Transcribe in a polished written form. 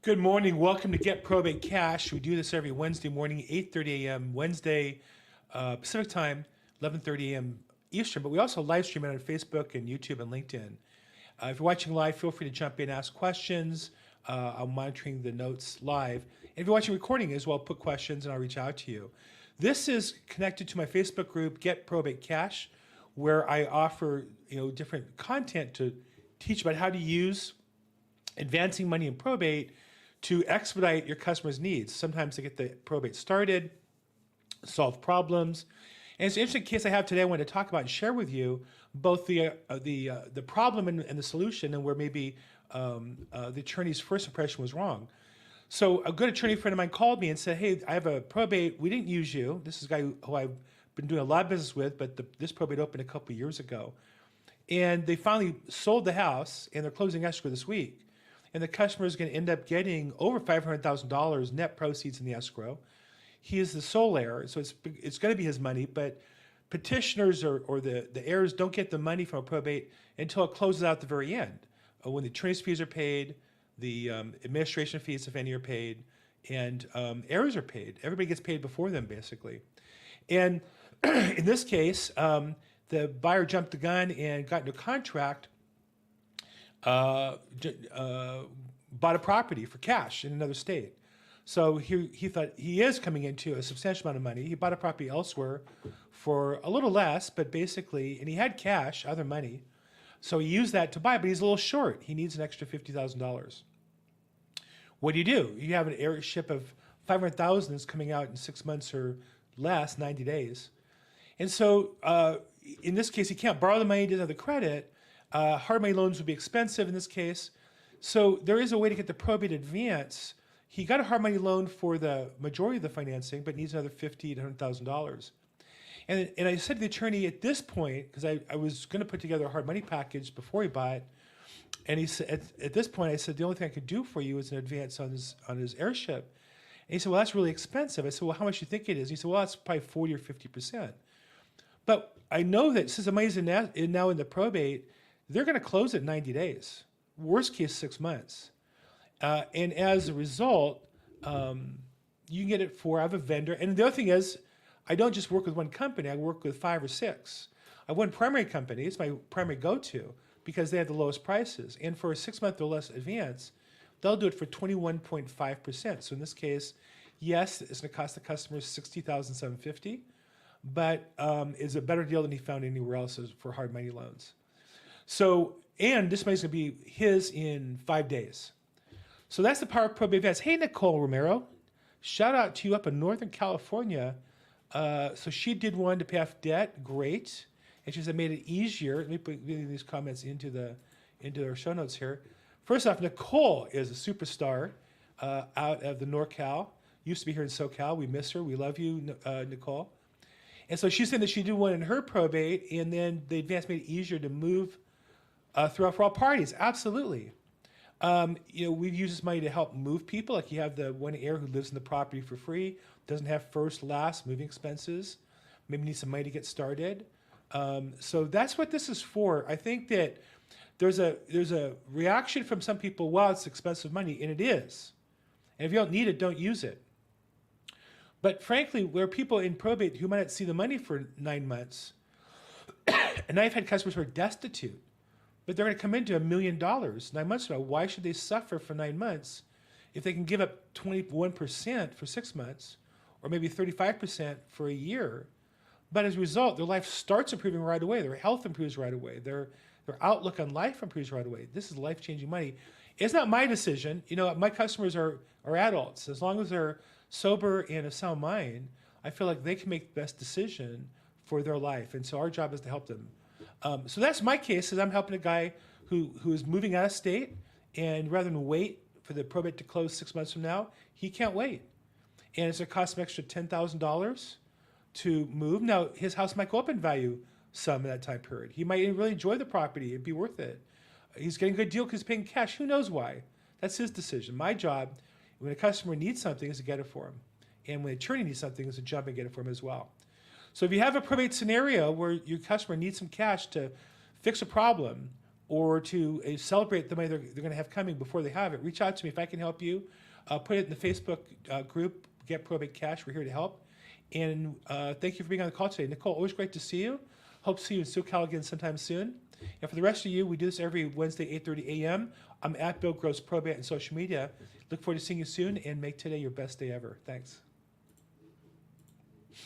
Good morning. Welcome to Get Probate Cash. We do this every Wednesday morning, 8:30 a.m. Wednesday Pacific Time, 11:30 a.m. Eastern. But we also live stream it on Facebook and YouTube and LinkedIn. If you're watching live, feel free to jump in, ask questions. I'm monitoring the notes live. And if you're watching recording as well, put questions and I'll reach out to you. This is connected to my Facebook group, Get Probate Cash, where I offer different content to teach about how to use advancing money in probate to expedite your customers' needs. Sometimes to get the probate started, solve problems. And it's an interesting case I have today I want to talk about and share with you both the problem and the solution, and where maybe the attorney's first impression was wrong. So a good attorney friend of mine called me and said, hey, I have a probate. We didn't use you. This is a guy who I've been doing a lot of business with, but this probate opened a couple of years ago. And they finally sold the house, and they're closing escrow this week. And the customer is going to end up getting over $500,000 net proceeds in the escrow. He is the sole heir, so it's going to be his money, but petitioners or the heirs don't get the money from a probate until it closes out at the very end, when the attorney's fees are paid, the administration fees, if any, are paid, and heirs are paid. Everybody gets paid before them, basically. And in this case, the buyer jumped the gun and got into a contract, bought a property for cash in another state. So he thought he is coming into a substantial amount of money. He bought a property elsewhere for a little less, but basically, and he had cash, other money. So he used that to buy, but he's a little short. He needs an extra $50,000. What do? You have an heirship of $500,000 that's coming out in 6 months or less, 90 days. And so in this case, he can't borrow the money, he doesn't have the credit. Hard money loans would be expensive in this case. So there is a way to get the probate advance. He got a hard money loan for the majority of the financing, but needs another $50,000 to $100,000. And I said to the attorney at this point, because I was going to put together a hard money package before he bought, and he said, at this point, I said, the only thing I could do for you is an advance on his heirship. And he said, well, that's really expensive. I said, well, how much do you think it is? And he said, well, that's probably 40 or 50%. But I know that since the money's now in the probate, they're going to close it in 90 days. Worst case, 6 months. And as a result, you can get it I have a vendor. And the other thing is, I don't just work with one company. I work with 5 or 6. I have one primary company. It's my primary go-to because they have the lowest prices. And for a 6-month or less advance, they'll do it for 21.5%. So in this case, yes, it's going to cost the customer $60,750, but it's a better deal than he found anywhere else for hard money loans. So, and this money's going to be his in 5 days. So that's the power of probate advance. Hey, Nicole Romero, shout out to you up in Northern California. So she did one to pay off debt. Great. And she said made it easier. Let me put these comments into our show notes here. First off, Nicole is a superstar out of the NorCal. Used to be here in SoCal. We miss her. We love you, Nicole. And so she said that she did one in her probate, and then the advance made it easier to move throughout for all parties. Absolutely. We've used this money to help move people. Like you have the one heir who lives in the property for free, doesn't have first, last moving expenses, maybe needs some money to get started. So that's what this is for. I think that there's a reaction from some people, wow, it's expensive money, and it is. And if you don't need it, don't use it. But frankly, there are people in probate who might not see the money for 9 months. And I've had customers who are destitute, but they're going to come into $1 million 9 months from now. Why should they suffer for 9 months if they can give up 21% for 6 months, or maybe 35% for a year? But as a result, their life starts improving right away. Their health improves right away. Their outlook on life improves right away. This is life-changing money. It's not my decision. My customers are adults. As long as they're sober and of sound mind, I feel like they can make the best decision for their life. And so our job is to help them. So that's my case, is I'm helping a guy who is moving out of state, and rather than wait for the probate to close 6 months from now, he can't wait. And it's going to cost him extra $10,000 to move. Now, his house might go up in value some in that time period. He might really enjoy the property. It'd be worth it. He's getting a good deal because he's paying cash. Who knows why? That's his decision. My job, when a customer needs something, is to get it for him. And when an attorney needs something, is to jump and get it for him as well. So if you have a probate scenario where your customer needs some cash to fix a problem, or to celebrate the money they're going to have coming before they have it, reach out to me if I can help you. Put it in the Facebook group, Get Probate Cash. We're here to help. And thank you for being on the call today. Nicole, always great to see you. Hope to see you in SoCal again sometime soon. And for the rest of you, we do this every Wednesday, 8:30 a.m. I'm at Bill Gross Probate on social media. Look forward to seeing you soon, and make today your best day ever. Thanks.